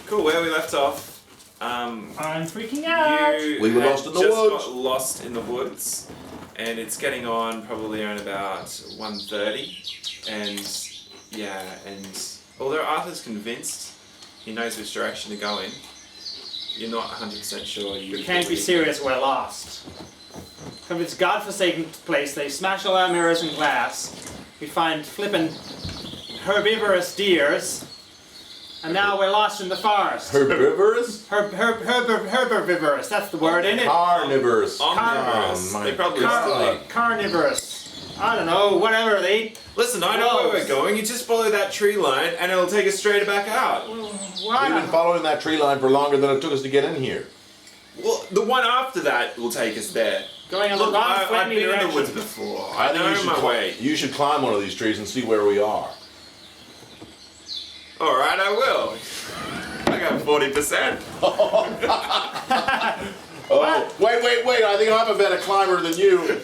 Cool, where we left off. I'm freaking out. We were lost in the just woods. Got lost in the woods, and it's getting on probably around about 1:30, and although Arthur's convinced he knows which direction to go in, you're not 100% sure. You can't be serious. We're lost. From this godforsaken place, they smash all our mirrors and glass. We find flippin' herbivorous deers. And now we're lost in the forest. Herbivorous? Herbivorous, that's the word, isn't it? Carnivorous. Omnivorous. They probably still eat. Carnivorous. I don't know, whatever they eat. Listen, I know where we're going. You just follow that tree line and it'll take us straight back out. We've been following that tree line for longer than it took us to get in here. Well, the one after that will take us there. Going in the wrong I've flaming been in direction. the woods before. I think know my way. You should climb one of these trees and see where we are. Alright, I will. I got 40%. Oh, wait. I think I'm a better climber than you.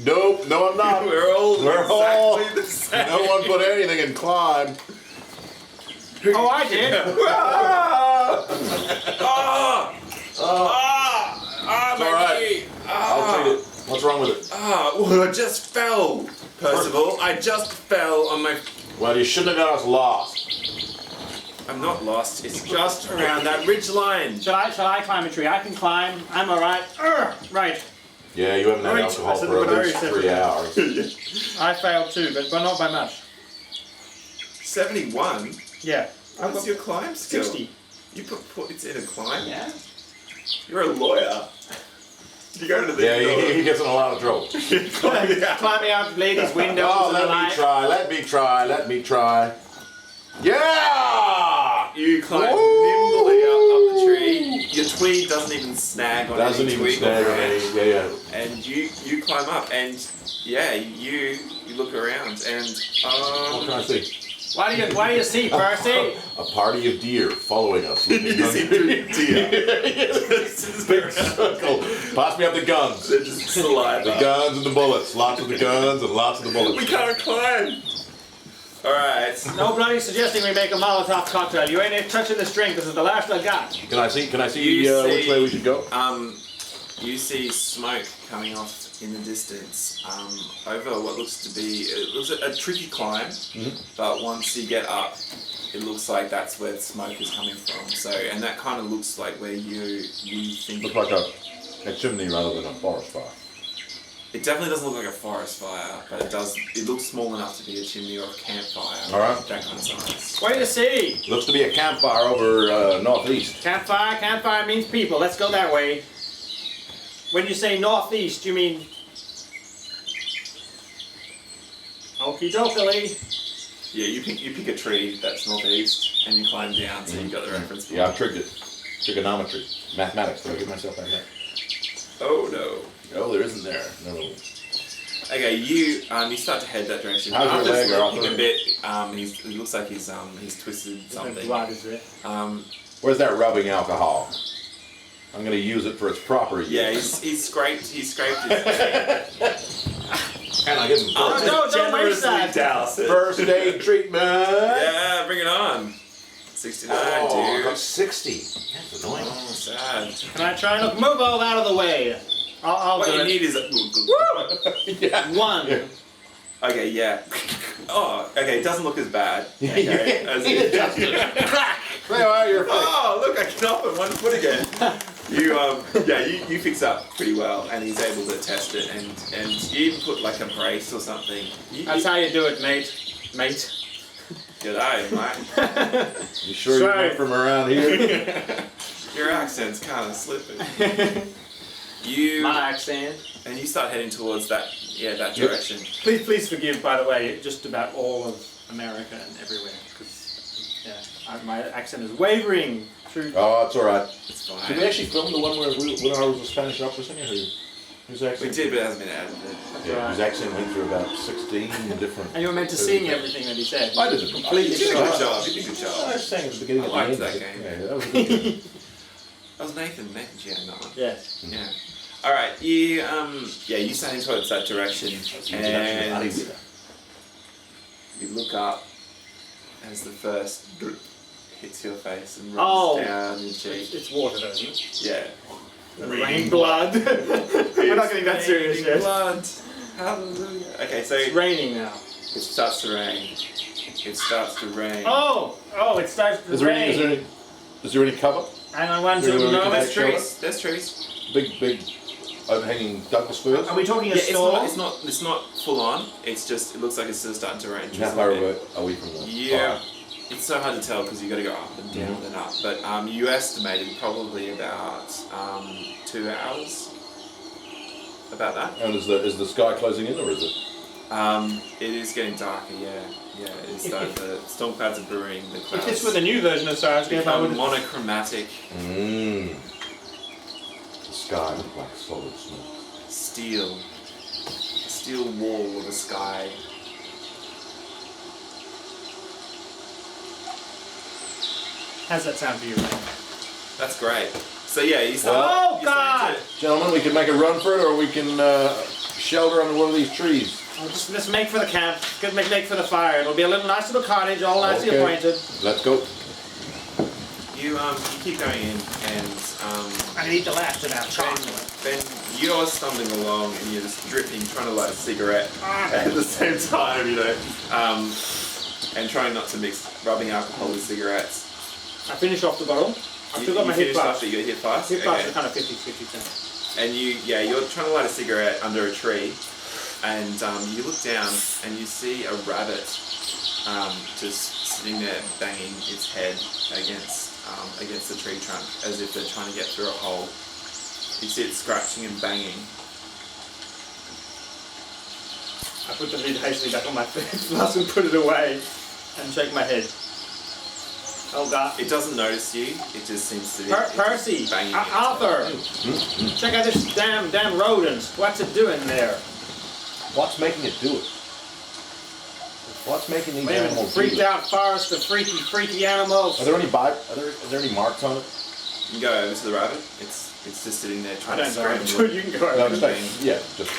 Nope, no I'm not. We're all exactly the same. No one put anything in climb. Oh, I did. It's alright. I'll take it. What's wrong with it? Well, I just fell, Percival. I just fell on my... Well, you shouldn't have got us lost. I'm not lost. It's just around that ridge line. Shall I climb a tree? I can climb. I'm alright. Right. Yeah, you haven't had Right. alcohol I said for at what I least said. 3 hours. I failed too, but not by much. 71? Yeah. What's your climb skill? 60. You put points in a climb? Yeah. You're a lawyer. You go to the... Yeah, he gets in a lot of trouble. Climbing out ladies' windows Oh, and the let light. me try. Yeah! You climb Woo! nimbly up the tree. Your tweed doesn't even snag on any twig or branch. Yeah. And you climb up, and yeah, you look around, and What can I see? What do you see, Percy? A party of deer following us. you see two deer. Big circle. Pass me up the guns. They're just saliva. The guns and the bullets. Lots of the guns and lots of the bullets. We can't climb. All right. No bloody suggesting we make a Molotov cocktail. You ain't touching the string. This is the last I got. Can I see You which way we should go? You see smoke coming off in the distance over what looks to be a tricky climb, but once you get up, it looks like that's where the smoke is coming from. So, and that kind of looks like where you think. Looks like a chimney rather than a forest fire. It definitely doesn't look like a forest fire, but it does. It looks small enough to be a chimney or a campfire. All right. That kind of size. What do you see? Looks to be a campfire over northeast. Campfire means people. Let's go that way. When you say northeast, you mean... Okie dokie. Yeah, you pick a tree that's northeast, and you climb down, so you got the reference point. Yeah, I've tricked it. Trigonometry. Mathematics. Did I give myself that right? Oh no. No, there isn't there. No. Okay, you start to head that direction. How's your Arthur's leg, looking Arthur? a bit. He looks like he's twisted something. Blood is there. Where's that rubbing alcohol? I'm going to use it for its proper use. Yeah, he's scraped his leg. And I give him don't waste that. Douse it. first aid treatment. Yeah, bring it on. 69, I dude. got 60. That's annoying. Oh, sad. Can I try and move all out of the way? I'll What do you it. need is a... Yeah. One. Yeah. Okay, yeah. Oh, okay, it doesn't look as bad. Yeah, Okay, as it- There are your feet. Oh, look, I can up on one foot again. You fix up pretty well, and he's able to test it, and you even put like a brace or something. That's how you do it, mate. G'day, mate. You sure Sorry. you're not from around here? Your accent's kind of slipping. My accent. And you start heading towards that direction. Please forgive, by the way, just about all of America and everywhere, because my accent is wavering through. Oh, it's all right. It's Did fine. we actually film the one where I was a Spanish opera singer? Whose accent? We did, but it hasn't been added. Yeah, whose accent went through about 16 different. And you were meant to sing everything that he said. I did it completely. You did a good job. You did a good I job. sang at the beginning. I and liked the that end. game. Yeah, that was a good game. That was Nathan. Nathan Jan, that one. Yes. Yeah. All right. You you stand towards that direction, and you look up as the first hits your face and Oh. runs down your cheek. It's water, though, isn't it? Yeah. Rain blood. We're not getting that serious Raining yet. blood. Hallelujah. Okay, so It's raining now. it starts to rain. It starts to rain. Oh, it starts to Is there rain. any? Is there any cover? Hang on, 1, Is there 2, any way we no. can There's take shelter? trees. There's trees. Big overhanging Douglas firs. Are we talking a Yeah, storm? it's not full on. It's just it looks like it's still starting to rain. How far away are we from the Yeah, fire? it's so hard to tell because you got to go up and down and up. But you estimated probably about 2 hours. About that. And is the sky closing in, or is it? It is getting darker. Yeah. It is starting. The storm clouds are brewing. The clouds If this were the new version of Stars, I become would monochromatic. The sky looks like solid smoke. Steel. A steel wall of the sky. How's that sound for you, Ray? That's great. So yeah, you start. Oh, you start God! Gentlemen, we can make a run for it, or we can shelter under one of these trees. Let's make for the camp. Make for the fire. It'll be a nice little cottage, all nicely Okay. appointed. Let's go. You keep going in, and I can eat the last of that chocolate. Ben, you're stumbling along and you're just dripping, trying to light a cigarette Ah. at the same time, and trying not to mix rubbing alcohol with cigarettes. I finished off the bottle. I've still got my hit finished flash. after you got hit fast. Hit flash Okay. are kind of 50-50 And you're trying to light a cigarette under a tree, and you look down and you see a rabbit just sitting there banging its head against the tree trunk as if they're trying to get through a hole. You see it scratching and banging. I put the lid hastily back on my flask and put it away and shake my head. Oh God. It doesn't notice you. It just seems to be Percy! banging. Arthur! Check out this damn rodent. What's it doing there? What's making it do it? What's making these Wait a minute, animals do freaked it? out forest of freaky animals. Are there any is there any marks on it? You can go over to the rabbit. It's just sitting there I trying to don't know. scramble. You can go No, over. I'm saying, yeah, just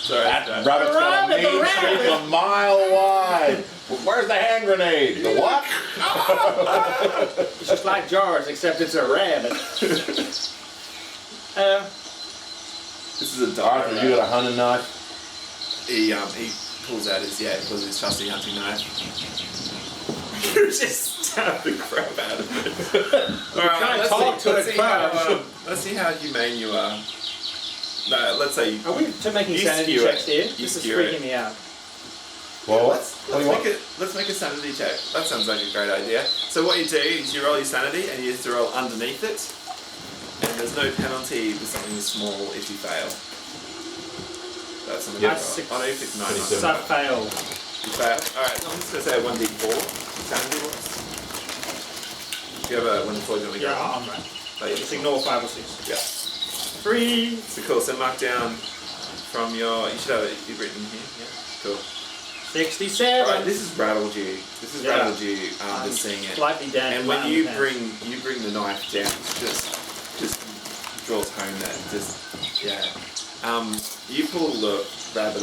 Sorry, that rabbit's got a rabbit, the mean rabbit. streak a mile wide. Well, where's the hand grenade? The what? It's just like George, except it's a rabbit. This is a dog. Arthur, you got a hunting knife? He pulls out his trusty hunting knife. You just stabbed the crap out of it. Alright, can't talk to it let's see how humane you are. No, let's say Are we making You sanity skew it. checks here? You This is skew it. freaking me out. Well, let's make a sanity check. That sounds like a great idea. So what you do is you roll your sanity and you have to roll underneath it. And there's no penalty with something small if you fail. That's something Yeah. you roll. Oh no, you picked 9. So I failed. You fail. Alright, so I'm just going to say 1d4 sanity wise. Do you have a 1d4 do you want me to go? Yeah, I'm right. Oh, yeah. Just ignore 5 or 6. Yeah. 3. So cool, so mark down from your, you should have it, you've written here, yeah? Cool. 67. Alright, this has rattled you. This has Yeah. rattled you, just seeing it. Slightly down. And when you bring the knife down, just draws home that you pull the rabbit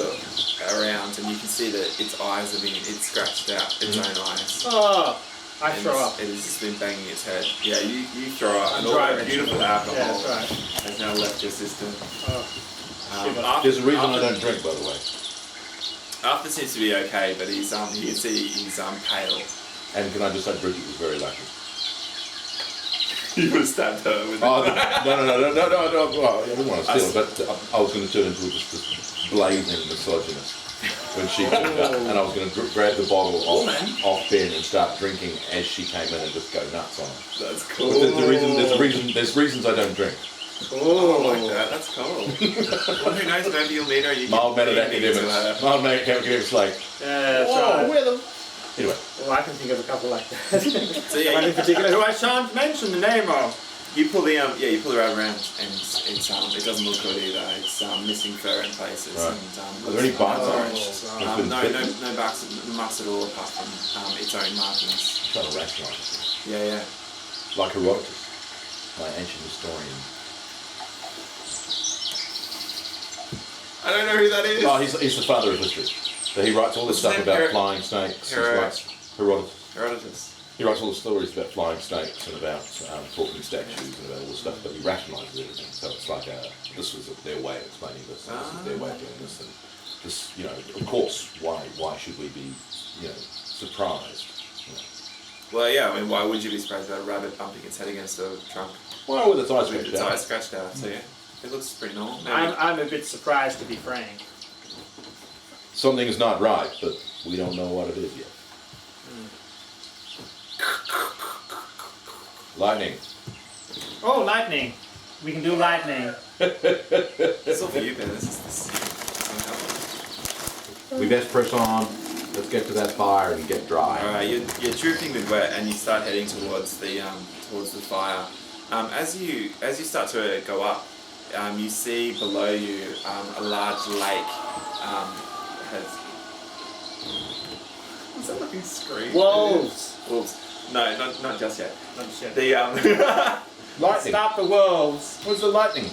around and you can see that its eyes have been scratched out its own eyes. Oh, I And throw up. It has just been banging its head. Yeah, you throw up, and all dry that rinsing. beautiful alcohol Yeah, that's right. has now left your system. Oh. there's a reason I don't drink, by the way. Arthur seems to be okay, but you can see he's pale. And can I just say, Bridget was very lucky. You would have stabbed her with Oh, it. no. Well, I didn't want to steal it, but I was going to turn into just this blazing misogynist when she came out, and I was going to grab the bottle off Ben and start drinking as she came in and just go nuts on it. That's cool. But there's reasons I don't drink. Oh, I like that. That's cool. Well, who knows? Maybe you'll meet her. You Mild can mannered meet me to her. academics. Mild mannered academics like, Yeah, that's whoa, right. where the... Anyway, Well, I can think of a couple like that. So yeah, One in particular who I shan't mention the name of. you pull the rabbit around, and it doesn't look good either. It's missing fur in places. Right. And, Are there any barks on it? orange. It's been No bitten. marks at all apart from its own markings. I'm trying to rationalise it. Yeah. Like Herodotus, my ancient historian. I don't know who that is. Oh, he's the father of history. So he writes all this What's stuff his name? about flying snakes. He writes Herodotus. Herodotus. He writes all the stories about flying snakes and about talking statues and about all the stuff, but he rationalises everything. So it's like this was their way of explaining this, and this is their way of doing this, and this, you know, of course, why should we be, you know, surprised? You know? Well, yeah. I mean, why would you be surprised about a rabbit bumping its head against a trunk Well, with its eyes with scratched its out. eyes scratched out? So yeah, it looks pretty normal. Maybe. I'm a bit surprised, to be frank. Something's not right, but we don't know what it is yet. Lightning. Oh, lightning. We can do lightning. It's all for you, Ben. This is We best press on. Let's get to that fire and get dry. all right. You're dripping with wet, and you start heading towards the fire. As you start to go up, you see below you a large lake. Is that looking scream? Wolves. Wolves. No, not just yet. Not just yet. The Lightning. Stop the wolves. What's the lightning?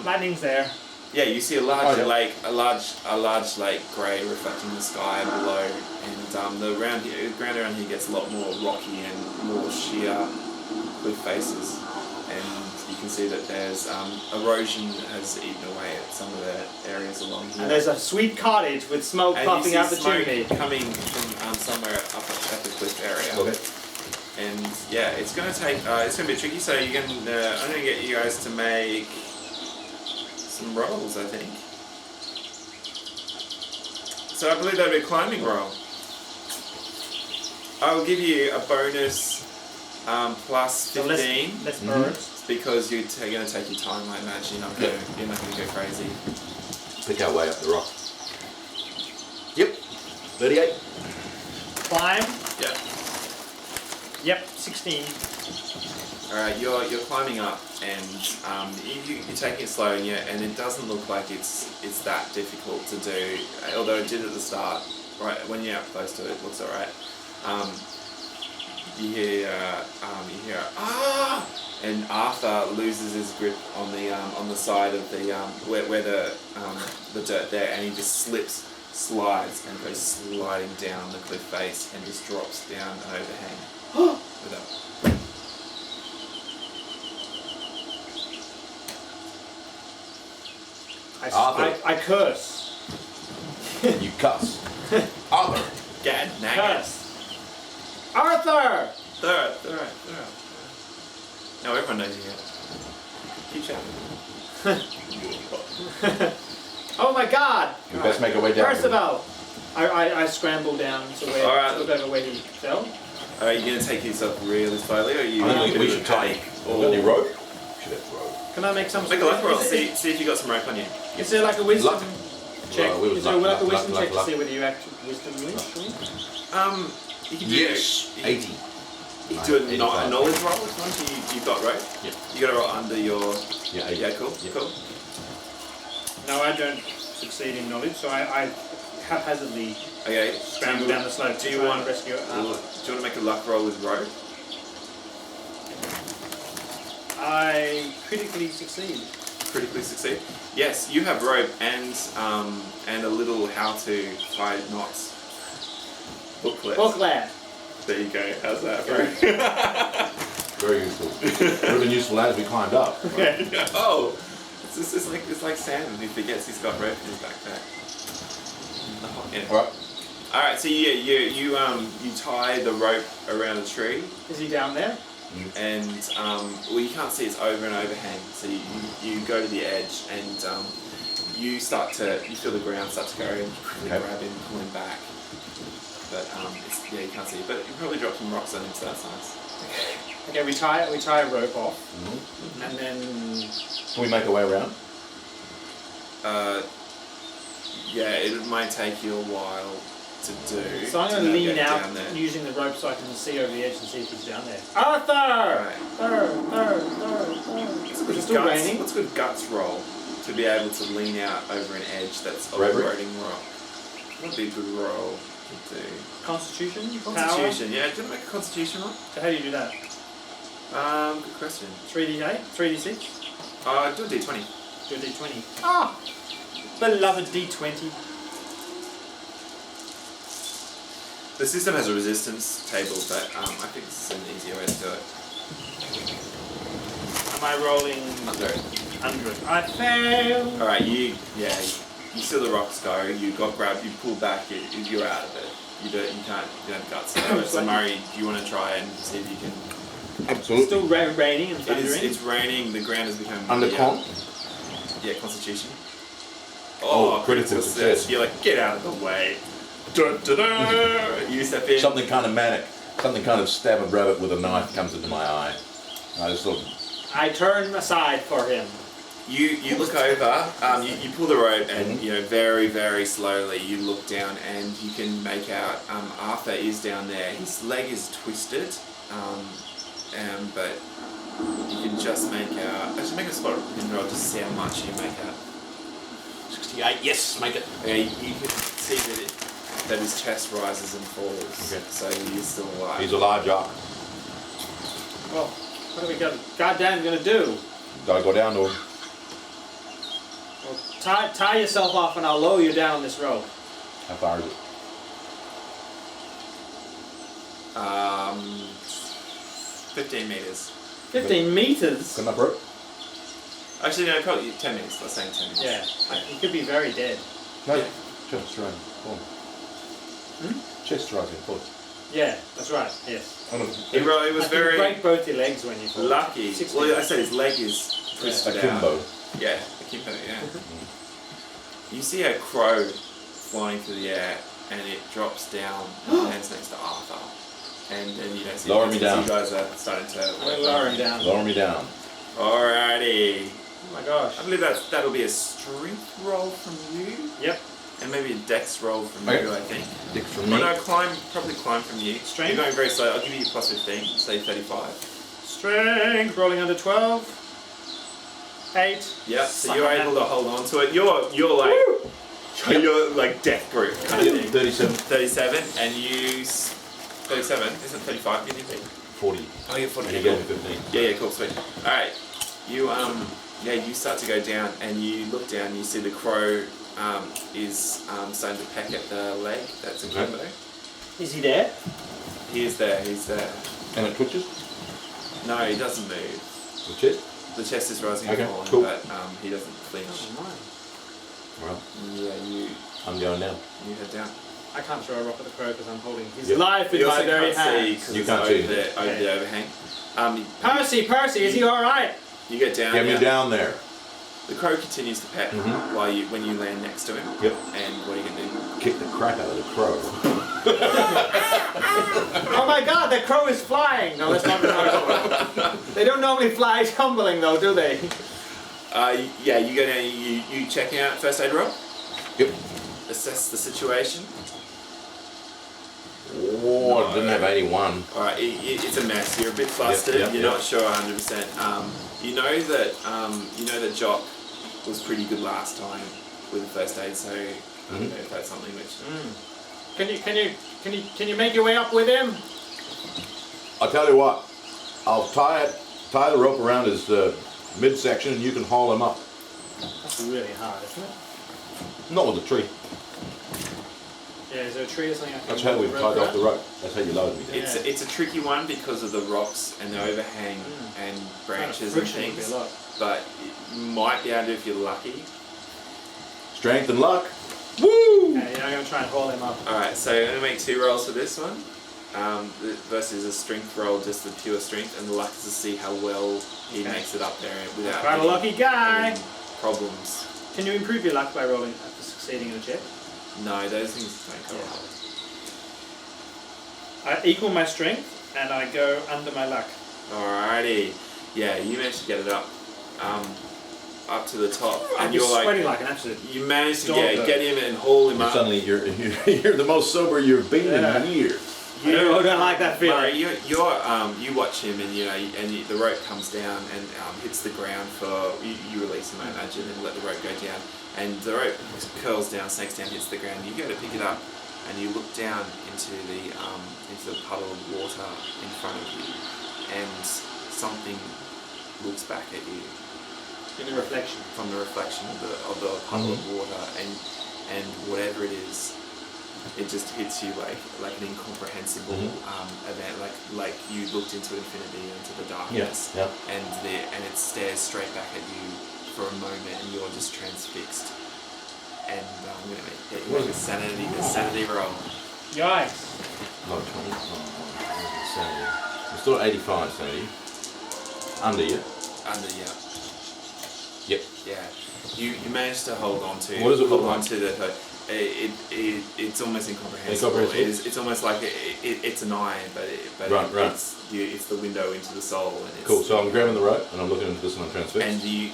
Lightning's there. yeah, you see a large Oh, yeah. lake, a large lake, grey, reflecting the sky below, and the ground around here gets a lot more rocky and more sheer cliff faces, and you can see that there's erosion has eaten away at some of the areas along here. And there's a sweet cottage with smoke And puffing you out see the smoke chimney. coming from somewhere up at the cliff area. Okay. And yeah, it's gonna be tricky. So I'm gonna get you guys to make some rolls, I think. So I believe that'd be a climbing roll. I'll give you a bonus plus So 15 less birds. because you're gonna take your time. I imagine you're not gonna go crazy. Pick our way up the rock. Yep. 38. Climb. Yeah. Yep, 16. Alright, you're climbing up, and you're taking it slow, and it doesn't look like it's that difficult to do. Although it did at the start, right when you're up close to it, it looks alright. You hear ah, and Arthur loses his grip on the side of the where the dirt there, and he just slides, and goes sliding down the cliff face, and just drops down an overhang. Without. Arthur. I curse. You cuss. Arthur. Gad, nag it. Curse. Arthur! Third. No, everyone knows you yet. Keep shouting. Oh my god! We best make our way down. Percival! I scramble down to where, Alright. look over where he fell. Are you going to take yourself really slowly, or are you? I think we should take. Any rope? Should have rope. Can I make some Make a luck roll. is it- See if you got some rope on you. Is there like a wisdom Luck. check? Well, we Is there luck, like a luck, wisdom luck, check luck. to see whether you actually wisdom wins? You can do Yes. You 80. can do a 85. knowledge roll if you want. You've got rope. Yep. You got to roll under your. Yeah, 80. Yeah, cool. Yep. Cool. No, I don't succeed in knowledge, so I haphazardly Okay. scramble down the slope. Do you try want and rescue it? Do you want to make a luck roll with rope? I critically succeed. Critically succeed. Yes, you have rope and a little how to tie knots booklet. Booklet. There you go. How's that, bro? Very useful. Would have been useful as we climbed up. Okay. Oh, it's like Sam. He forgets he's got rope in his backpack. Yeah. Alright. All right. So you tie the rope around a tree, Is he down there? and well, you can't see it's over an overhang. So you go to the edge, and you feel the ground start to go, and you quickly Okay. grab him, pull him back. But you can't see it. But you probably dropped some rocks on him, so that's nice. Okay, we tie a rope off, Mm-hmm. and then Can we make our way around? Yeah, it might take you a while to do. so I'm going to lean navigate out down there. using the rope so I can see over the edge and see if he's down there. Arthur! Right. Arthur! It's Is it still raining? What's a good guts roll to be able to lean out over an edge that's a Bravery? eroding rock? That'd be a good roll to do. Constitution? Constitution, yeah. Do you want to make a constitution roll? Power? So how do you do that? Good question. 3d8? 3d6? Do a d20. Do a d20. Ah! Beloved d20. The system has a resistance table, but I think this is an easier way to do it. Am I rolling 100? I fail. All right, you see the rocks go. You got grabbed. You pull back. You're out of it. You can't. You don't have guts. So Murray, do you want to try and see if you can? Absolutely. Still raining and thundering. It's raining. The ground has become Under con? Yeah, Constitution. Oh, critical success. You're like, get out of the way. Dun, dun, dun. You step in. Something kind of manic. Something kind of stab a rabbit with a knife comes into my eye. I just thought. I turn aside for him. You look over. You pull the rope and very very slowly you look down and you can make out Arthur is down there. His leg is twisted, but you can just make out. Actually, make a spot roll to see how much you make out. 68, yes, make it. Yeah, you can see that his chest rises and falls. Okay. So he's still alive. He's a large arc. Well, what are we goddamn gonna do? Gotta go down to him. Well, tie yourself off and I'll lower you down this rope. How far is it? 15 meters. 15 meters? Come up, rope. Actually, no, probably 10 minutes. Let's say 10 minutes. Yeah, he could be very dead. No, Yeah. chest rising, forward. Chest rising, forward. Yeah, that's right, yes. It was very break both your legs when you fall. lucky. Well, I said his leg is twisted Akimbo. out. Yeah, akimbo, yeah. You see a crow flying through the air and it drops down and lands next to Arthur. And then you don't see Lower me down. You guys are starting to Lower him down. Lower me down. Alrighty. Oh my gosh. I believe that'll be a strength roll from you. Yep. And maybe a dex roll from Okay. you, I think. Dex from Oh, me. no, probably climb from you. Strength? You're going very slow. I'll give you plus 15, say 35. Strength, rolling under 12. 8. Yeah, so Suck you're on able that. to hold on to it. You're like you're like death grip kind of thing. 37. 37, and you 37. Isn't 35? You need to be. 40. Oh, you're 40. And you Cool. gave me 15. Yeah, cool, sweet. All right, you you start to go down, and you look down. And you see the crow is starting to peck at the leg. That's a combo. Is he there? He's there. He's there. And it twitches? No, he doesn't move. The chest? The chest is rising Okay, and falling, cool. but he doesn't flinch. Well, Yeah, I'm going down. you head down. I can't throw a rock at the crow because I'm holding his Yep. life in You my also very can't see hands. because You it's can't over see. the overhang. Percy, is he alright? You get down. Get me yeah. down there. The crow continues to peck Mhm. when you land next to him. Yep. And what are you gonna do? Kick the crap out of the crow. Oh my god, the crow is flying! No, that's not the crow. They don't normally fly tumbling though, do they? Yeah, you go down. You check out first aid roll. Yep. Assess the situation. Oh, I didn't have 81. All right, it's a mess. You're a bit flustered. Yep, You're yep. not sure 100%. You know that Jock was pretty good last time with the first aid. So I don't know if that's something which. Can you make your way up with him? I'll tell you what. I'll tie the rope around his midsection and you can haul him up. That's really hard, isn't it? Not with a tree. Yeah, is there a tree or something I can That's how we rope tied off around? the rope. That's how you load me. It's a tricky one because of the rocks and the overhang and branches and Friction would be things. a lot. But you might be able to if you're lucky. Strength and luck. Woo! Okay, yeah, I'm going to try and haul him up. Alright, so I'm going to make 2 rolls for this one. Versus a strength roll, just the pure strength, and the luck is to see how well he makes it up there without Quite a lucky guy! any problems. Can you improve your luck by rolling after succeeding in a check? No, those things don't go up. I equal my strength and I go under my luck. Alrighty. Yeah, you managed to get it up to the top. I'm And just you're sweating like, like an absolute... you managed to Dog though. get him and haul him up. Suddenly you're the most sober you've been in years. I don't like that feeling. Murray, you watch him and the rope comes down and hits the ground for you release him, I imagine, and let the rope go down, and the rope curls down, snakes down, hits the ground. You go to pick it up and you look down into the puddle of water in front of you, and something looks back at you In the reflection. from the reflection of the puddle of water, and whatever it is, it just hits you like an incomprehensible event, like you looked into infinity, into the darkness, and it stares straight back at you for a moment, and you're just transfixed. And I'm gonna get you a sanity roll. Yikes. No, 20. Sanity. We're still at 85 sanity. Under you. Under, yeah. Yep. Yeah. You managed to hold on to. What does it look like? On to the. It's almost incomprehensible. Incomprehensible? It's almost like it's an eye, but Right. It's the window into the soul. And it's, Cool. So I'm grabbing the rope and I'm looking into this and I'm transfixed. And the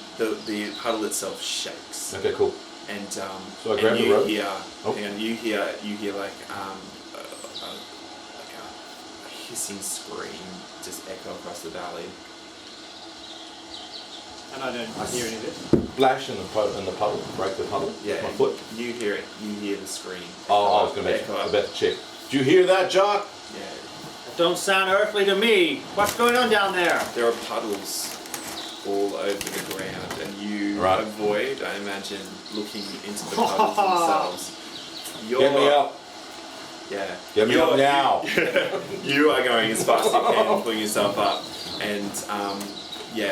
puddle itself shakes. Okay, cool. And so I grab the rope. Hang on, you hear like a hissing scream just echo across the valley. And I don't hear any of this. Splash in the puddle, break the puddle with my foot. You hear it. You hear the scream. Oh, I was going to check. Do you hear that, Jock? Yeah. It don't sound earthly to me. What's going on down there? There are puddles all over the ground, and you avoid, I imagine, looking into the puddles themselves. Get me up. Yeah. Get me up now. You are going as fast as you can, pulling yourself up, and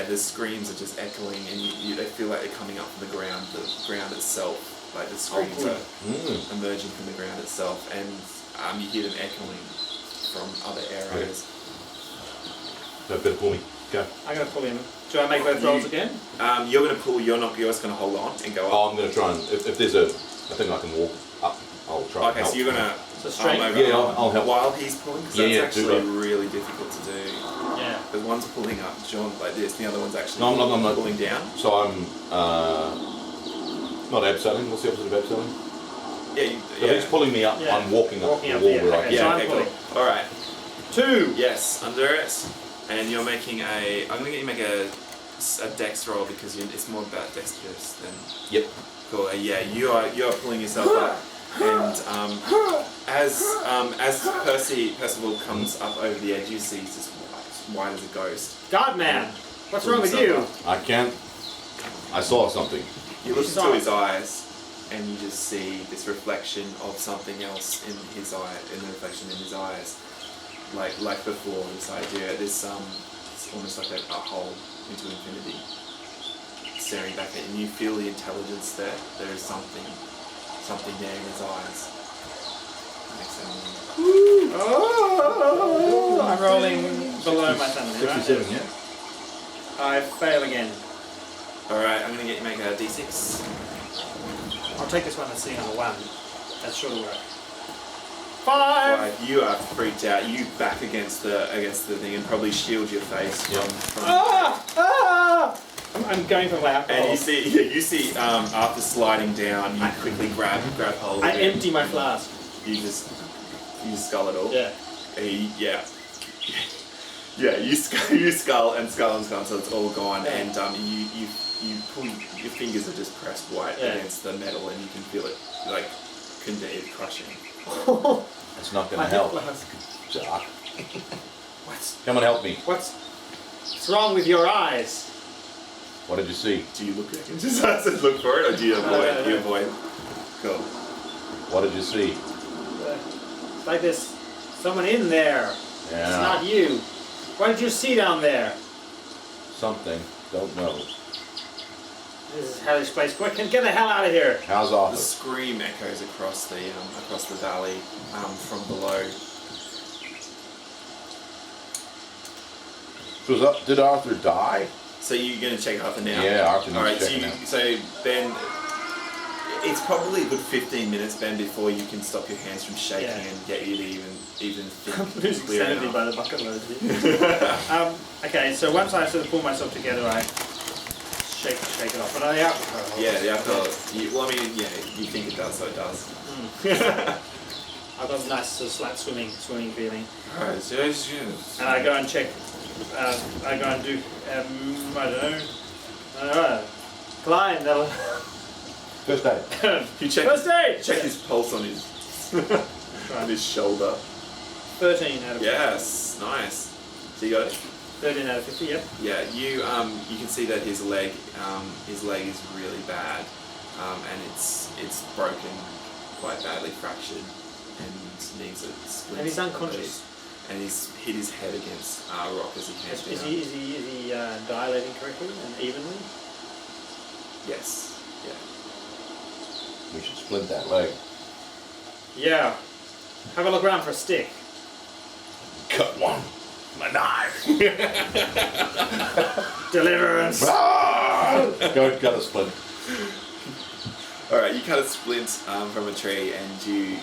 the screams are just echoing, and they feel like they're coming up from the ground itself. Like the screams are emerging from the ground itself, and you hear them echoing from other areas. So better pull me. Go. I'm going to pull him. Should I make both rolls again? You're going to pull. You're just going to hold on and go up. Oh, I'm going to try and if there's a thing I can walk up, I'll try. Okay, so you're going to. So straight. I'll help. While he's pulling, because that's actually really difficult to do. Yeah. The one's pulling up John like this, the other one's actually I'm not pulling down. So I'm not abseiling. What's the opposite of abseiling? Yeah, he's pulling me up. Yeah. I'm walking up the wall yeah. where I Okay, can. so I'm pulling. Cool. All right. 2. Yes, under it, and you're making a. I'm gonna get you to make a dex roll because it's more about dexterous than. Yep. Cool. You are pulling yourself up, and as Percival comes up over the edge, you see he's just white as a ghost. God, man, what's wrong with you? I can't. I saw something. You look into his eyes, and you just see this reflection of something else in his eye, in the reflection in his eyes, like before. This idea, it's almost like a hole into infinity, staring back at you. And you feel the intelligence there. There is something there in his eyes. I'm rolling below my sanity, right? 67, yeah. I fail again. Alright, I'm going to get you to make a d6. I'll take this one and see number 1. That's sure to work. 5! You are freaked out. You back against the thing and probably shield your face from I'm going for my alcohol. and you see after sliding down, you quickly grab hold of I it. empty my flask. You skull it all. Yeah. You skull and skull, so it's all gone, and you pull your fingers are just pressed white against the metal, and you can feel it like crushing. It's not going to help. Jock. Come and help me. What's wrong with your eyes? What did you see? Do you look back into his eyes and look for it, or do you avoid? You avoid. Cool. What did you see? It's like there's someone in there. Yeah. It's not you. What did you see down there? Something. Don't know. This is hellish place. Quick, get the hell out of here. How's The office? scream echoes across the valley from below. Did Arthur die? So you're going to check Arthur now? Yeah, Arthur needs Alright, checking out. so Ben, it's probably a good 15 minutes, Ben, before you can stop your hands from shaking and get you to even think Losing clear sanity enough. by the bucket load. Okay, so once I sort of pull myself together, I shake it off. But I alcohol. Yeah, the alcohol. You think it does, so it does. I've got a nice sort of slight swimming feeling. Alright, yes. And I go and check. I go and do. I don't know. Climb. First aid. You check. First aid. Check his pulse on his on his shoulder. 13 out of 50. Yes, nice. So you got it. 13 out of 50. Yep. Yeah, you can see that his leg is really bad, and it's broken, quite badly fractured. and needs a splint. And he's unconscious. And he's hit his head against a rock as he came Is down. he dilating correctly and evenly? Yes. Yeah. We should splint that leg. Yeah. Have a look around for a stick. Cut one. My knife. Deliverance. Go cut a splint. Alright, you cut a splint from a tree and you...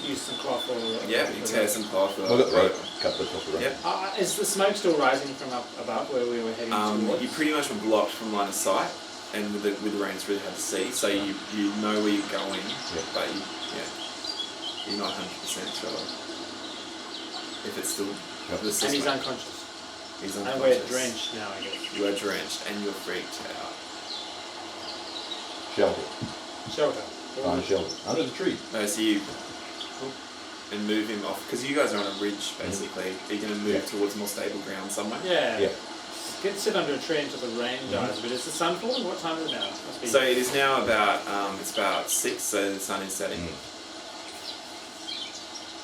Use some cloth or... yeah, you tear some cloth or... Look at the rope. Cut the top of the rope. Yep. Is the smoke still rising from up above where we were heading towards? You pretty much were blocked from line of sight, and with the rain it's really hard to see, so you know where you're going, but you're not 100% sure if it's still the system. And he's unconscious. He's And unconscious. we're drenched now, I guess. You are drenched and you're freaked out. Shelter. Shelter. Find shelter. Under the tree. No, so you and move him off, because you guys are on a ridge basically. Are you going to move towards more stable ground somewhere? Yeah. Yeah. Sit under a tree until the rain dies a bit. Is the sun falling? What time is it now? Must be So it is now about it's about 6, so the sun is setting.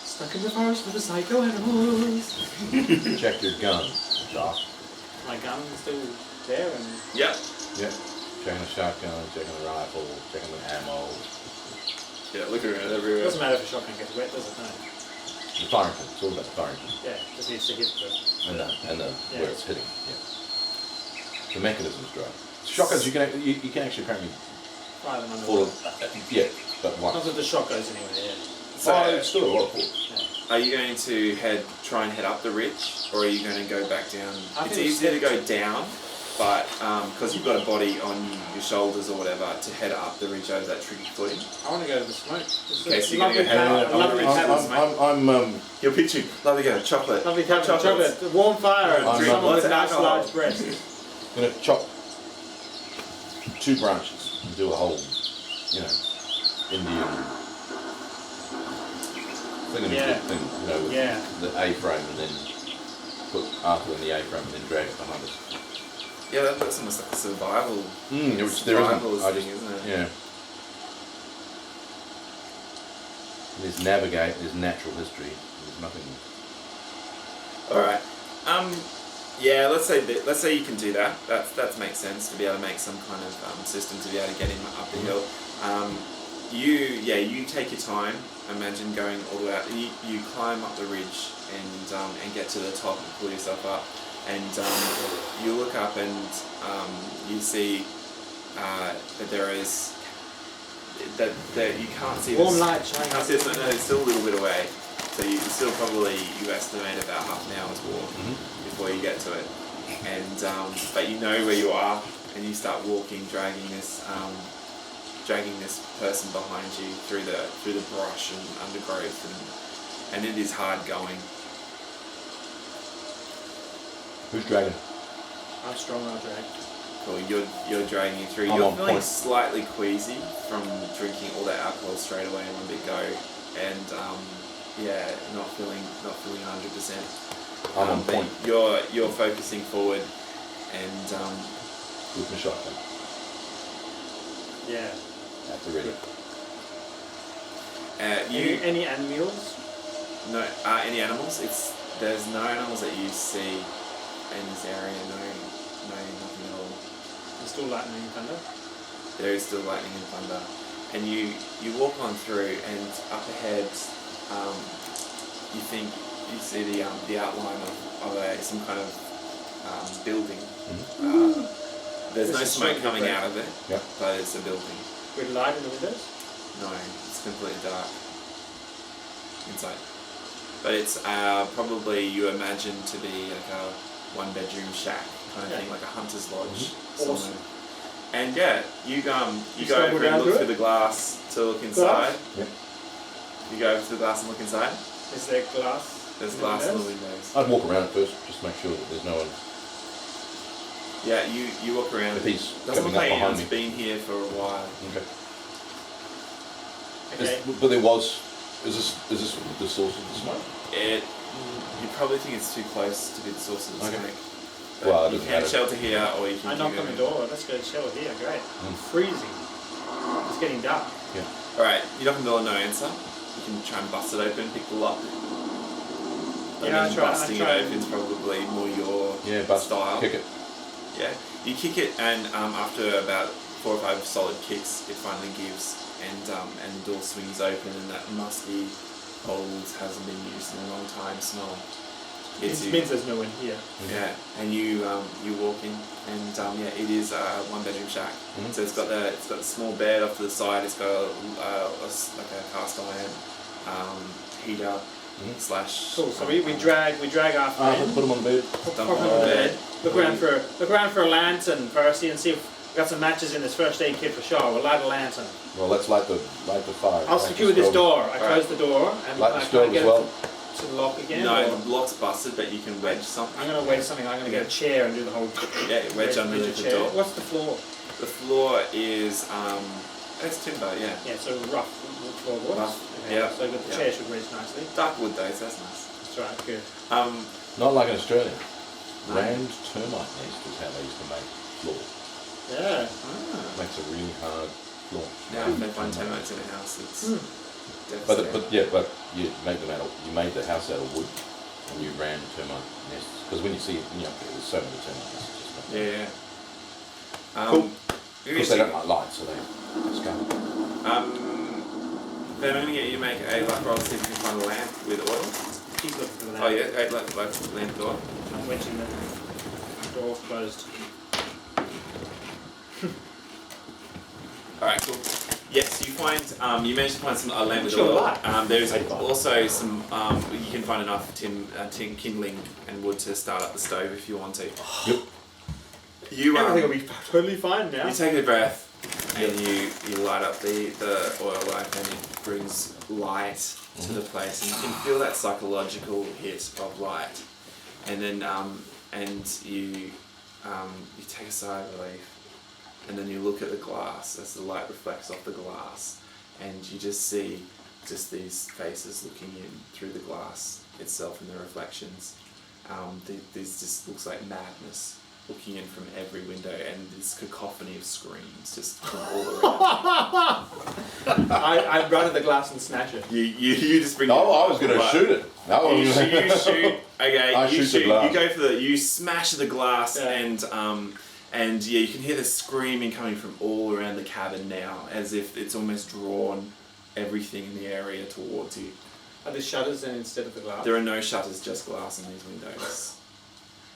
stuck in the forest with the psycho animals. Check your gun, Doc. My gun's still there and Yep. Yep. Checking the shotgun, checking the rifle, checking the ammo. Yeah, look around it everywhere. doesn't matter if a shotgun gets wet, does it? No. The firing pin. It's all about the firing pin. Yeah, just needs to hit the And where it's hitting. Yeah. The mechanism's dry. Shotguns, you can actually apparently fire them under. pull yeah, but Not once. that the shot goes anywhere. Yeah. So, It's still a lot of force. Yeah. are you going to try and head up the ridge, or are you going to go back down? I It's think easier to go step- down, but because you've got a body on your shoulders or whatever, to head up the ridge over that tricky footing. I want to go to the smoke. It's Okay, a so you're gonna lovely go head cabin- up- a lovely I'm- cabin, I'm- mate. I'm Your picture, lovely girl, chocolate. Lovely cabin, Chocolates. chocolate, warm fire, and I'm someone with a nice alcohol. large breast. gonna chop 2 branches and do a whole, Indian Yeah. thing, with Yeah. the A-frame and then put Arthur in the A-frame and then drag it behind us. Yeah, that's almost like a survival. Which survival I thing, just, isn't it? yeah. There's navigate, there's natural history, there's nothing. All right. Yeah. Let's say you can do that. That makes sense to be able to make some kind of system to be able to get him up the hill. You take your time. Imagine going all the way out. You climb up the ridge and get to the top and pull yourself up. And you look up and you see that there is that you can't see Warm this. light You shining. can't see this. No, it's still a little bit away. So you still probably estimate about half an hour's walk before you get to it. And but you know where you are, and you start walking, dragging this person behind you through the brush and undergrowth, and it is hard going. Who's dragging? I'm strong, I'll drag. Cool. You're dragging you through. I'm You're on feeling point. slightly queasy from drinking all that alcohol straight away in one big go, and not feeling 100%. I'm on but point. You're focusing forward, and With my shotgun. Yeah. At the ready. Any animals? no any animals. There's no animals that you see in this area. No, nothing at all. There's still lightning and thunder. There is still lightning and thunder, and you walk on through, and up ahead, you think you see the outline of some kind of building. There's no This is smoke smoke coming break. out of it, Yeah. but it's a building. With light in the windows? No, it's completely dark inside. But it's probably you imagine to be like a 1-bedroom shack kind of thing, like a hunter's lodge. Awesome. somewhere. And you go stumble over down and look to through it? the glass to look inside. Yeah. You go over to the glass and look inside. Is there glass? There's in glass in the windows? windows. I'd walk around first, just to make sure that there's no one. Yeah, you walk around. If he's Doesn't coming look up like behind anyone's me. been here for a while. Okay. Okay. But there was. Is this the source of the smoke? You probably think it's too close to be the source of the Okay. smoke. But Well, it you doesn't can matter. shelter here, or you can. I knock on the door. Let's go chill here. Great. I'm freezing. It's getting dark. Yeah. All right, you knock on the door, no answer. You can try and bust it open, pick the lock. Yeah, I try. Busting it open is probably more your style. Kick it. Yeah, you kick it, and after about 4 or 5 solid kicks, it finally gives, and the door swings open, and that musty, old, hasn't been used in a long time smell. It means there's no one here. Yeah, and you walk in, and it is a 1-bedroom shack. Mm-hmm. So it's got the small bed off to the side. It's got like a cast iron heater slash. Cool. So we drag after. Put them on the bed. Pop them on the bed. Look around for a lantern, Percy, and see if we've got some matches in this first aid kit for sure. We'll light a lantern. Well, let's light the fire. I'll secure this door. I close the door and light the stove as well. To the lock again. No, the lock's busted, but you can wedge something. I'm gonna wedge something. I'm gonna get a chair and do the whole. Yeah, wedge underneath the door. What's the floor? The floor is it's timber. Yeah. Yeah, so rough floorboards. Okay. Yeah. So the chair should wedge nicely. Dark wood though, so that's nice. That's right. Good. Not like in Australia. Round termite nest is how they used to make floor. Yeah. Makes a really hard floor. Now if they find termites in a house, it's But devastating. you made the house out of wood, and you ran termite nests because when you see there's so many termite nests. It's just Yeah. Cool. Because they don't like light, so they scuttle. Then I'm gonna get you to make a luck roll to see if you can find a lamp with oil. Keep looking for the lamp. Oh yeah, lamp door. I'm wedging the door closed. Alright, cool. Yes, you find you managed to find a lamp with Sure, oil. light. There's also some you can find enough tin kindling and wood to start up the stove if you want to. Yep. You Everything will be totally fine now. you take a breath and you light up the oil lamp, and it brings light to the place, and you can feel that psychological hit of light. And then you take a sigh of relief. And then you look at the glass as the light reflects off the glass, and you just see these faces looking in through the glass itself and the reflections. This just looks like madness looking in from every window, and this cacophony of screams just from all around. I run at the glass and smash it. You just bring. No, I was going to shoot it. No, you shoot. Okay, I shoot the glass. You go for you smash the glass, and you can hear the screaming coming from all around the cabin now, as if it's almost drawn everything in the area towards you. Are there shutters then instead of the glass? There are no shutters, just glass in these windows.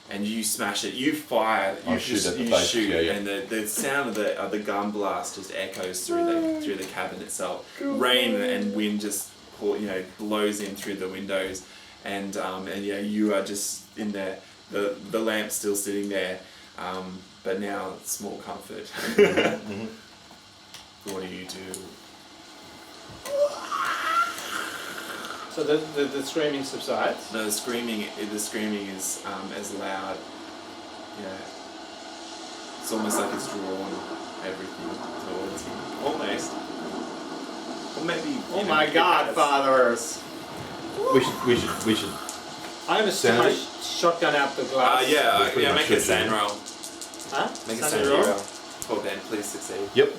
And you smash it, you fire, you shoot, and the sound of the gun blast just echoes through the cabin itself. Rain and wind just blows in through the windows, and you are just in there. The lamp's still sitting there. But now it's more comfort. What do you do? So the screaming subsides? No, the screaming is as loud. Yeah. It's almost like it's drawn everything towards you. Almost. Or maybe. Oh my God, fathers! We should. I'm gonna stick my shotgun out the glass. Make a sand roll. Huh? Make a sand roll. Oh, Dan, please succeed. Yep.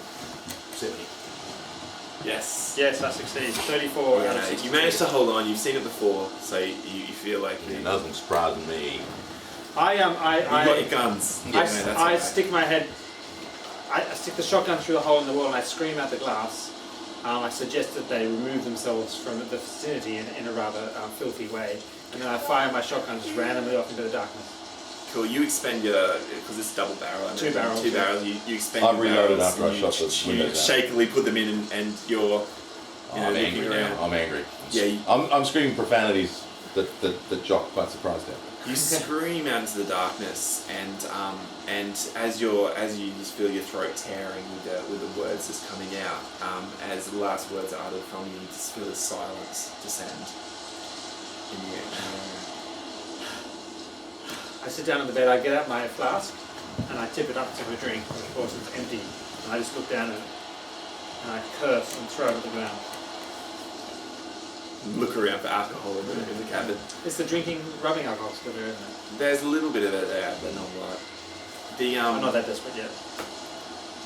Yes. Yes, I succeed. 34 out of 60. You managed to hold on. You've seen it before, so you feel like nothing's surprising me. you got your guns. I stick my head. I stick the shotgun through the hole in the wall and I scream out the glass. I suggest that they remove themselves from the vicinity in a rather filthy way, and then I fire my shotgun just randomly off into the darkness. Cool. You expend because it's double barrel. Two barrels. You expend I your reloaded barrels. after I shot the windows out. Shakily put them in, and you're. I'm angry now. I'm angry. Yeah. I'm screaming profanities that Jock quite surprised at. You scream out into the darkness, and as you just feel your throat tearing with the words just coming out, as the last words are uttered from you, you just feel the silence descend in the air. I sit down on the bed, I get out my flask, and I tip it up to a drink, and of course it's empty. And I just look down at it, and I curse and throw it at the ground. Look around for alcohol in the cabin. It's the drinking, rubbing alcohol still there, isn't it? There's a little bit of it there, but not a lot. I'm not that desperate yet.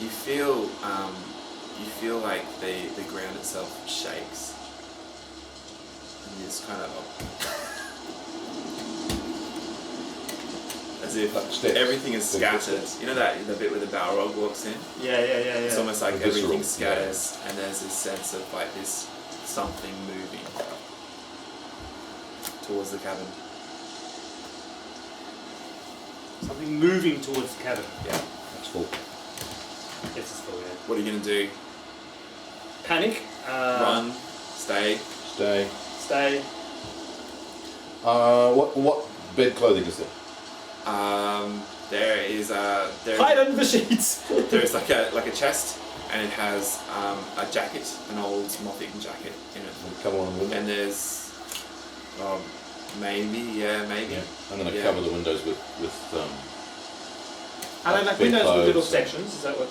You feel like the ground itself shakes, And you just kind of as if Steps. everything is scattered. You know that the bit where the Balrog walks in? Yeah. It's almost like The visceral, everything scatters, and there's this sense of like this something moving towards the cabin. Something moving towards the cabin. Yeah. That's full. Yes, it's full, yeah. What are you gonna do? Panic. Run? Stay? Stay. Stay. What bed clothing is there? There is Hide under the sheets. there's like a chest, and it has a jacket, an old moth-eaten jacket in it. Come on, window. And there's maybe. Yeah. I'm going to Yeah. cover the windows with And then like big windows with little clothes, sections. Is that what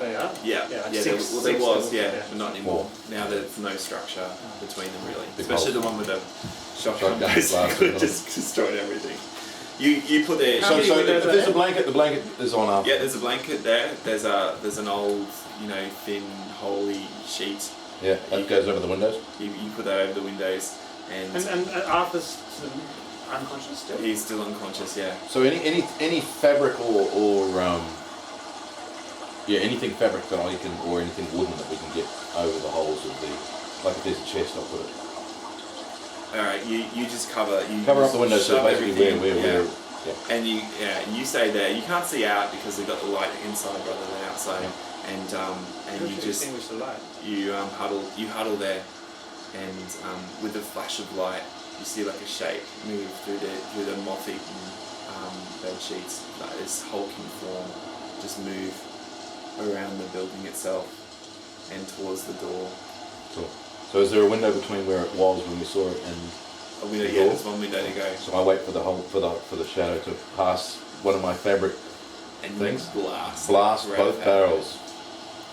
they are? Yeah, like there six was, levels, yeah, but not anymore. Now there's no structure between them really. Big Especially hole. the one with the shotgun Shotgun guys blast who it on. just destroyed everything. You put the How many So windows are there's there? a blanket. The blanket is on after. yeah, there's a blanket there. There's an old thin holy sheet. Yeah, that goes over the windows. You put that over the windows, and And Arthur's sort of unconscious still. he's still unconscious. Yeah. So any fabric or anything fabric that I can, or anything wooden that we can get over the holes of the, like if there's a chest, I'll put it. All right. You just cover Cover up the windows so shove basically everything, we're And you stay there. You can't see out because they've got the light inside rather than outside. And you just extinguish the light. you huddle there, and with a flash of light, you see like a shape move through the moth-eaten bed sheets. Like this hulking form just move around the building itself and towards the door. Cool. So is there a window between where it was when we saw it and A window, the yeah, door? there's one window to go. So I wait for the whole for the shadow to pass one of my fabric And things. you blast Blast right both out. barrels.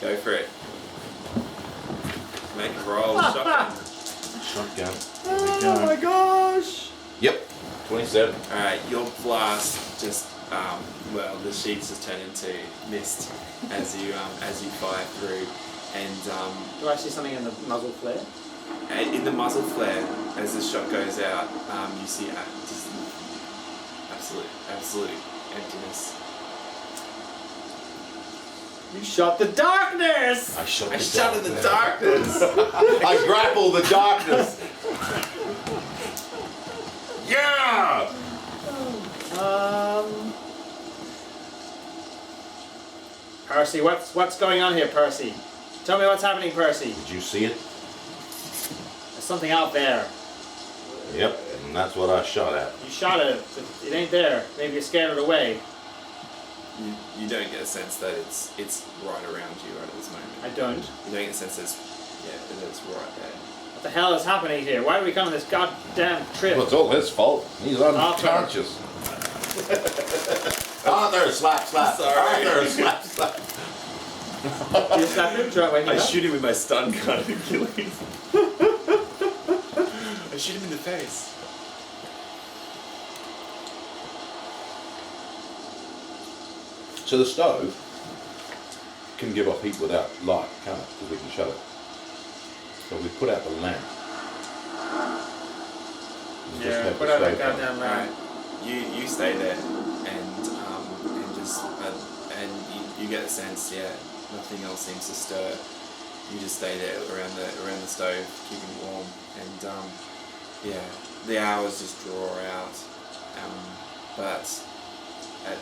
Go for it. Make a roll. Shotgun. Shotgun. Oh my gosh! Yep. 27. Alright, your blast just the sheets just turn into mist as you fire through, and Do I see something in the muzzle flare? in the muzzle flare as the shot goes out, you see just absolute emptiness. You shot the darkness! I shot I shot in the darkness. I grapple the darkness. Yeah. Percy, what's going on here, Percy? Tell me what's happening, Percy. Did you see it? There's something out there. Yep. And that's what I shot at. You shot at it, but it ain't there. Maybe you scared it away. You don't get a sense that it's right around you right at this moment. I don't. You don't get a sense that it's right there. What the hell is happening here? Why did we come on this goddamn trip? Well, it's all his fault. He's unconscious. Arthur, slap, slap. Sorry. Arthur, slap, slap. You slap him, try to wake him I up? shoot him with my stun gun and kill him. I shoot him in the face. So the stove can give off heat without light, can't it? Because we can shut it. So we put out the lamp. And just Yeah, have put the out that stove goddamn Right. lamp. You stay there and just and you get the sense, nothing else seems to stir. You just stay there around the stove, keeping warm, and the hours just draw out. But at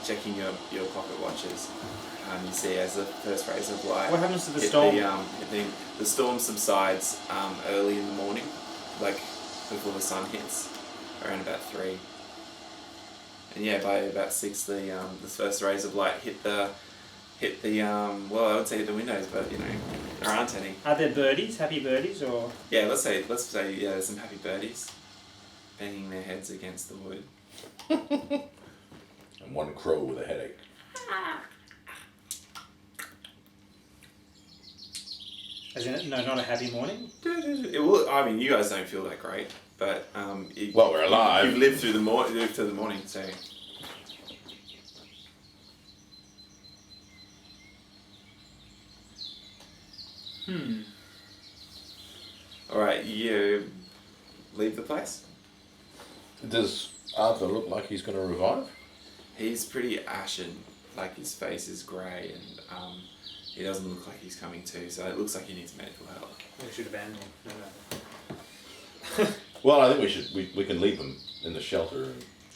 checking your pocket watches, you see as the first rays of light. What happens to the hit storm? The storm subsides early in the morning, like before the sun hits, around about 3. And by about 6, the first rays of light hit the I would say hit the windows, but there aren't any. Are there birdies? Happy birdies, or? Yeah, let's say there's some happy birdies banging their heads against the wood. And one crow with a headache. As in, no, not a happy morning? It will. I mean, you guys don't feel that great, but Well, we're alive. You've lived through the morning, so. All right, you leave the place. Does Arthur look like he's going to revive? He's pretty ashen, like his face is grey, and he doesn't look like he's coming to. So it looks like he needs medical help. We should abandon him. Well, I think we can leave him in the shelter.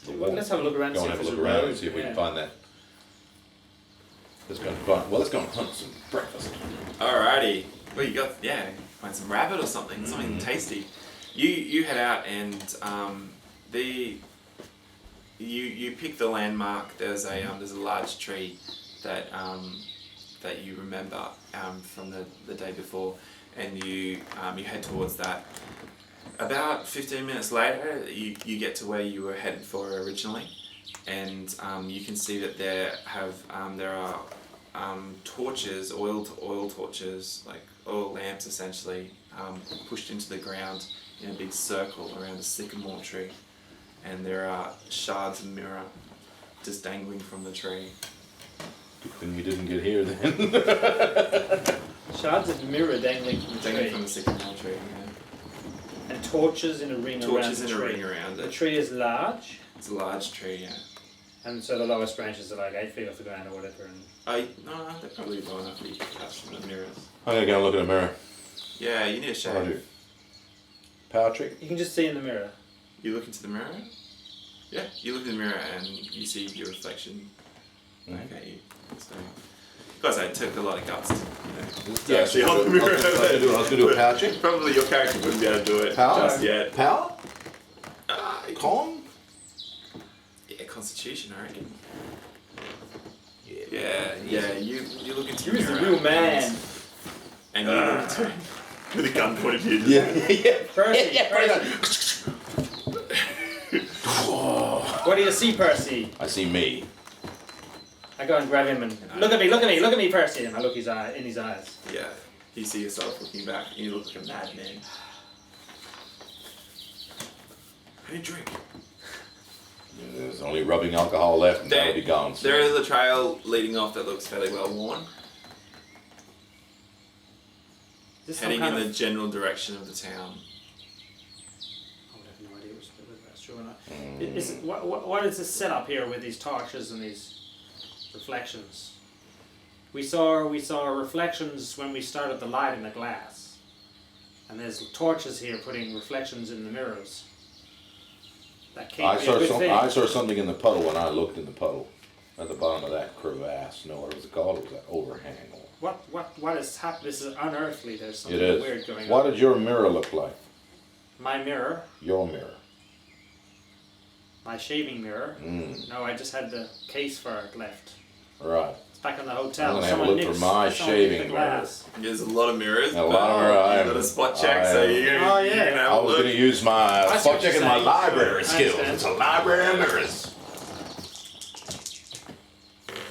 And Well, let's have a look around. go See and if have a there's look around road. and see if we can Yeah. find that. Let's go and hunt some breakfast. Alrighty. Well, you got find some rabbit or something, something tasty. You head out and you pick the landmark. There's a large tree that you remember from the day before, and you head towards that. About 15 minutes later, you get to where you were headed for originally, and you can see that there are torches, oil torches, like oil lamps essentially, pushed into the ground in a big circle around a sycamore tree, and there are shards of mirror just dangling from the tree. Good thing we didn't get here then. Shards of mirror dangling from the Dangling tree. from the sycamore tree, yeah. And torches in a ring around Torches the in a tree. ring around The it. tree is large, It's a large tree, yeah. and so the lowest branches are like 8 feet off the ground or whatever. And No, they're probably low enough that you can touch some of the mirrors. I'm going to go and look in the mirror. Yeah, you need a What do I do? shave. Power trick? you can just see in the mirror. You look into the mirror? Yeah, you look in the mirror and you see your reflection. Okay, you. So, guys, it took a lot of guts to, Yeah, actually so hold the mirror. I was going to do a power check. Probably your character wouldn't be able to do it Power? just yet. Power? You can- Con? Yeah, Constitution, I reckon. Yeah. Yeah, you look into He was the real man. And you look into it with a gun pointed at you. Yeah. Percy, Percy. What do you see, Percy? I see me. I go and grab him and look at me, Percy. And I look in his eyes. Yeah, you see yourself looking back and you look like a madman. I didn't drink. There's only rubbing alcohol left and that'll be gone soon. There is a trail leading off that looks fairly well worn, Is this some heading kind in of... the general direction of the town. I would have no idea whether that's true or not. What is this setup here with these torches and these reflections? We saw reflections when we started the light in the glass, and there's torches here putting reflections in the mirrors. That can't be a good thing. I saw something in the puddle when I looked in the puddle. At the bottom of that crevasse. No, what was it called? It was that overhang. What is happening? This is unearthly. There's something It is. weird going What on. did your mirror look like? My mirror, Your mirror. my shaving mirror. Mm. No, I just had the case for it left. Right. It's back in the hotel. I'm gonna have a Someone look nicked- for my someone nicked shaving the glass. There's a lot of mirrors. A lot of mirrors. You've got a spot check, so you're Oh, yeah. gonna have I a was look. going to use my I see spot what check you're and my saying. library I skills. understand. It's a library of mirrors.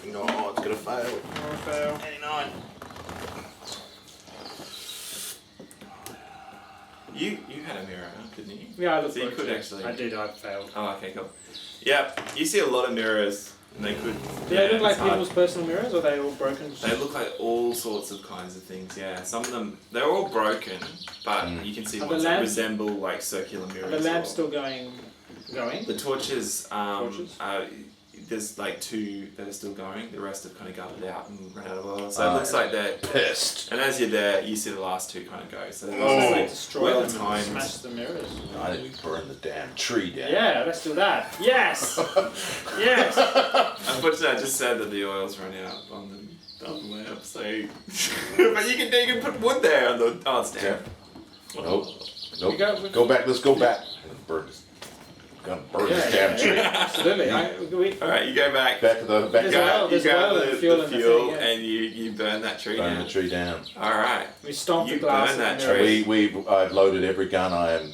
No, it's going to fail. 89. You had a mirror, didn't you? Yeah, I looked So you for it could too. actually. I did. I failed. Oh, okay, cool. Yeah, you see a lot of mirrors, and they could. Do they look like it's hard. people's personal mirrors, or are they all broken? They look like all sorts of kinds of things. Yeah, some of them they're all broken, but you can see Are the ones that lamps- resemble like circular mirrors. Are the lamps or- still going? The torches. Torches? There's like 2 that are still going. The rest have kind of gutted out and run out of oil. So Ah, it looks like they're. Pissed. And as you're there, you see the last 2 kind of go. So they're Oh. like Destroy well them and timed. smash the mirrors. I think we burn the damn tree down. Yeah, let's do that. Yes. Yes. Unfortunately, I just said that the oil's run out on the lamp. So, but you can put wood there on the. Oh, it's down. Nope. We Nope. we- Go back. Let's go back. Burn this. Gonna burn this damn tree. Absolutely. All right, you go back. Back to the back. There's You oil, grab, you there's grab oil the, and fuel the in the fuel thing, yeah. and you burn that tree Burn down. the tree down. All right. We stomped You the glass burn in that the tree. mirrors. I've loaded every gun. I am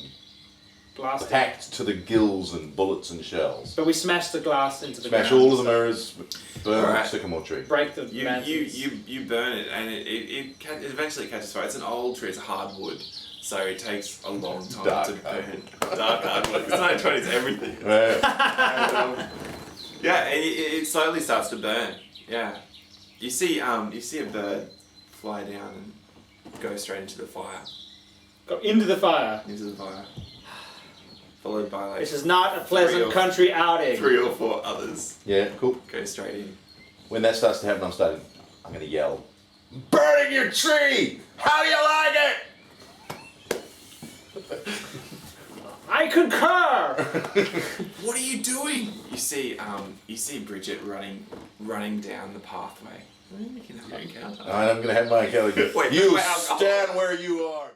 Blasted. packed to the gills in bullets and shells. But we smashed the glass into the Smash ground. all of the mirrors. Burn Alright. the sycamore tree. Break the You lanterns. you burn it and it eventually catches fire. It's an old tree. It's a hardwood, so it takes a long time Dark to burn. hardwood. Dark hardwood. It's not 20s. Everything. Yeah. Yeah, and it slowly starts to burn. Yeah, you see a bird fly down and go straight into the fire. Go into the fire. Into the fire. followed by like This is not a pleasant 3 or country outing. 3 or 4 others. Yeah, cool. Go straight in. When that starts to happen, I'm going to yell, "Burning your tree! How do you like it?" I concur! What are you doing? You see Bridget running down the pathway. You can have your encounter. I'm going to have my encounter. Wait, You wait, I'll- stand where you are.